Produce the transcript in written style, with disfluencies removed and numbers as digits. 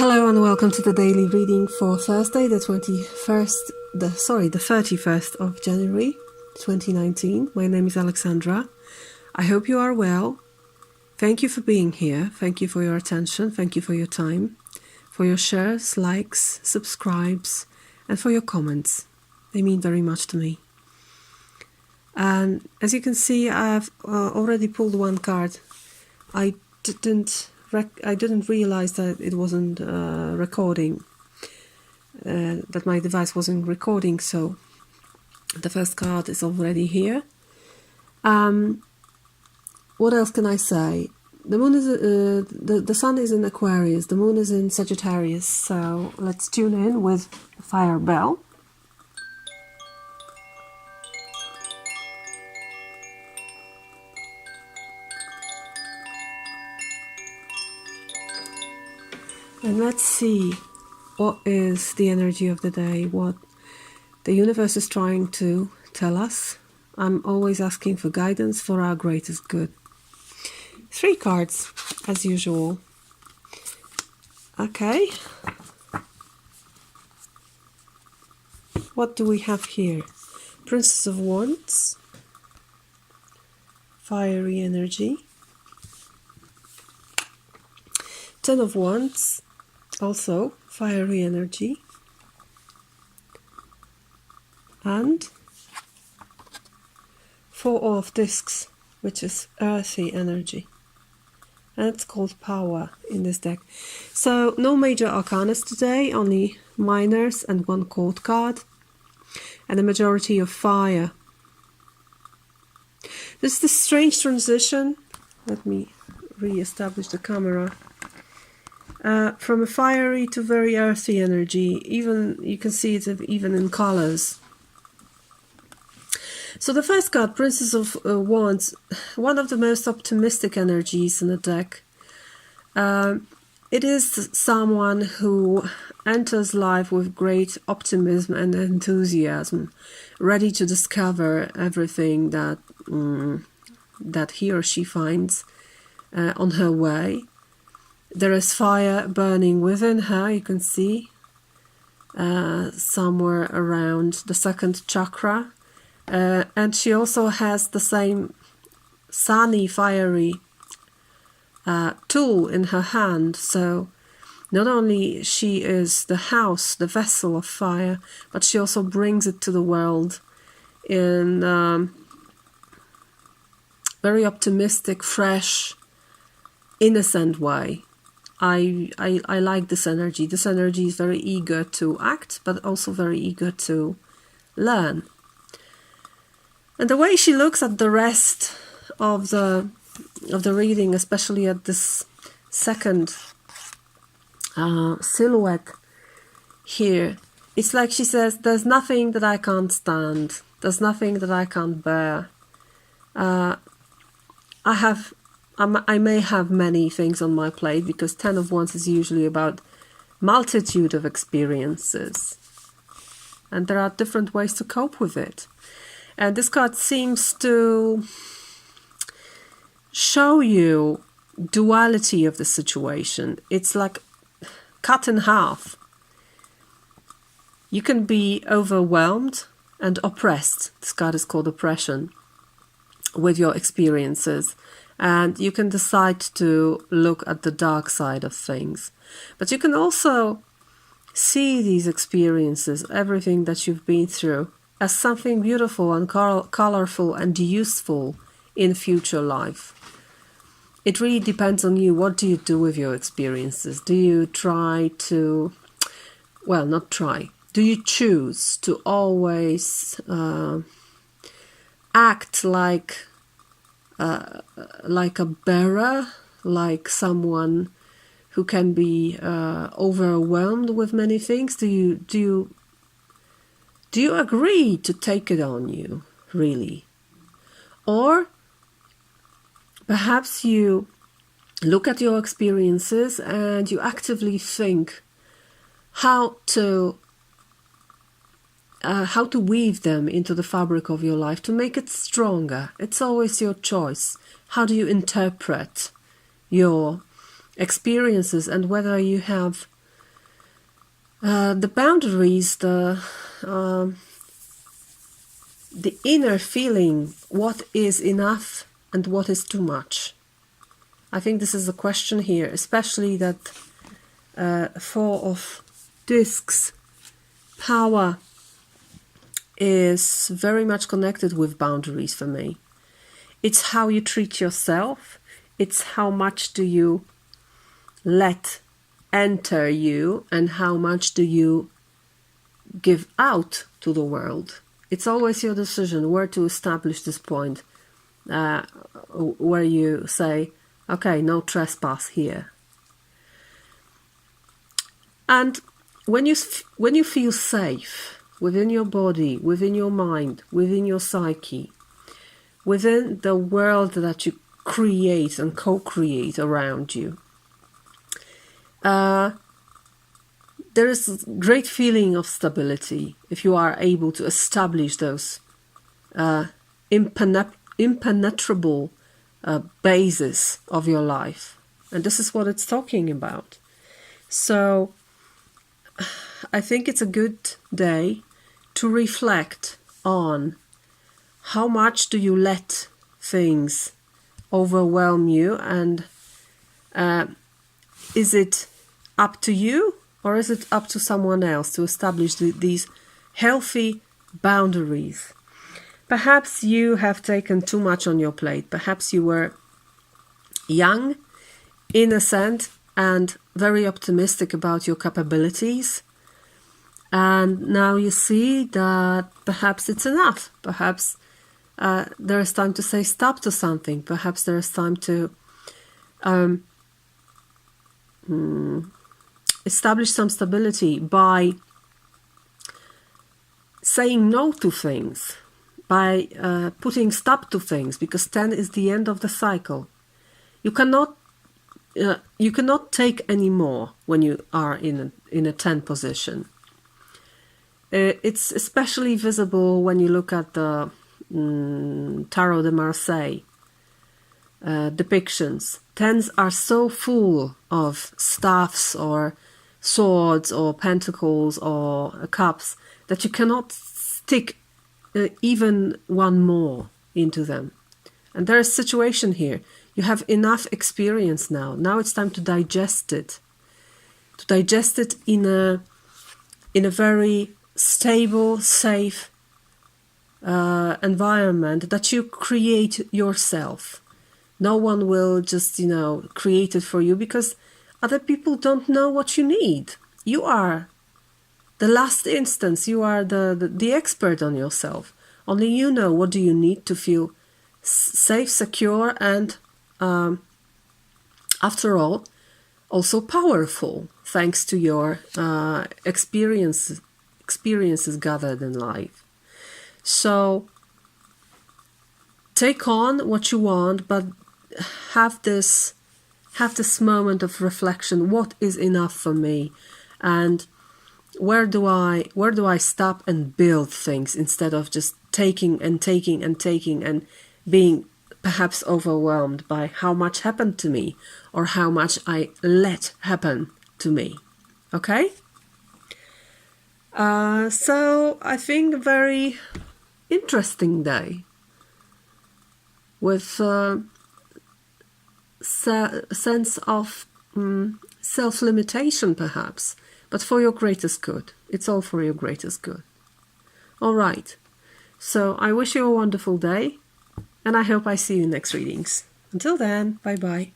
Hello and welcome to the daily reading for Thursday, the 31st of January 2019. My name is Alexandra. I hope you are well. Thank you for being here. Thank you for your attention. Thank you for your time, for your shares, likes, subscribes, and for your comments. They mean very much to me. And as you can see, I've already pulled one card. I didn't realize that it wasn't recording, that my device wasn't recording, so the first card is already here. What else can I say? The moon is the sun is in Aquarius, the moon is in Sagittarius, so let's tune in with the fire bell. And let's see what is the energy of the day, what the universe is trying to tell us. I'm always asking for guidance for our greatest good. 3 cards, as usual. Okay. What do we have here? Princess of Wands. Fiery energy. 10 of Wands. Also fiery energy, and 4 of Discs, which is earthy energy, and it's called Power in this deck. So no major arcanas today, only minors and 1 court card, and a majority of fire. This is the strange transition. Let me re-establish the camera. From a fiery to very earthy energy, even you can see it even in colors. So the first card, Princess of Wands, one of the most optimistic energies in the deck. It is someone who enters life with great optimism and enthusiasm, ready to discover everything that that he or she finds on her way. There is fire burning within her, you can see, somewhere around the 2nd chakra. And she also has the same sunny, fiery tool in her hand. So not only she is the house, the vessel of fire, but she also brings it to the world in very optimistic, fresh, innocent way. I like this energy. This energy is very eager to act, but also very eager to learn. And the way she looks at the rest of the reading, especially at this second silhouette here, it's like she says, "There's nothing that I can't stand. There's nothing that I can't bear. I may have many things on my plate," because 10 of Wands is usually about multitude of experiences. And there are different ways to cope with it. And this card seems to show you duality of the situation. It's like cut in half. You can be overwhelmed and oppressed. This card is called oppression, with your experiences. And you can decide to look at the dark side of things. But you can also see these experiences, everything that you've been through, as something beautiful and colorful and useful in future life. It really depends on you. What do you do with your experiences? Do you try to, well, not try. Do you choose to always act like a bearer, like someone who can be overwhelmed with many things? Do you agree to take it on you, really? Or perhaps you look at your experiences and you actively think how to weave them into the fabric of your life to make it stronger. It's always your choice. How do you interpret your experiences and whether you have The boundaries, the inner feeling, what is enough and what is too much. I think this is the question here, especially that Four of Discs, power, is very much connected with boundaries for me. It's how you treat yourself. It's how much do you let enter you and how much do you give out to the world. It's always your decision where to establish this point, where you say, okay, no trespass here. And when you feel safe within your body, within your mind, within your psyche, within the world that you create and co-create around you, there is a great feeling of stability if you are able to establish those impenetrable bases of your life. And this is what it's talking about. So I think it's a good day to reflect on how much do you let things overwhelm you, and is it up to you or is it up to someone else to establish these healthy boundaries? Perhaps you have taken too much on your plate. Perhaps you were young, innocent, and very optimistic about your capabilities. And now you see that perhaps it's enough. Perhaps there is time to say stop to something. Perhaps there is time to establish some stability by saying no to things, by putting stop to things, because 10 is the end of the cycle. You cannot take any more when you are in a 10 position. It's especially visible when you look at the Tarot de Marseille depictions. 10s are so full of staffs or swords or pentacles or cups that you cannot stick even one more into them. And there is a situation here. You have enough experience now. Now it's time to digest it. To digest it in a very stable, safe environment that you create yourself. No one will just, create it for you, because other people don't know what you need. You are the last instance. You are the expert on yourself. Only you know what do you need to feel safe, secure, and after all, also powerful, thanks to your experiences gathered in life. So take on what you want, but have this moment of reflection. What is enough for me, and where do I stop and build things instead of just taking and taking and taking and being perhaps overwhelmed by how much happened to me or how much I let happen to me. Okay? So I think a very interesting day with a sense of self-limitation perhaps, but for your greatest good. It's all for your greatest good. All right. So I wish you a wonderful day, and I hope I see you in next readings. Until then, bye-bye.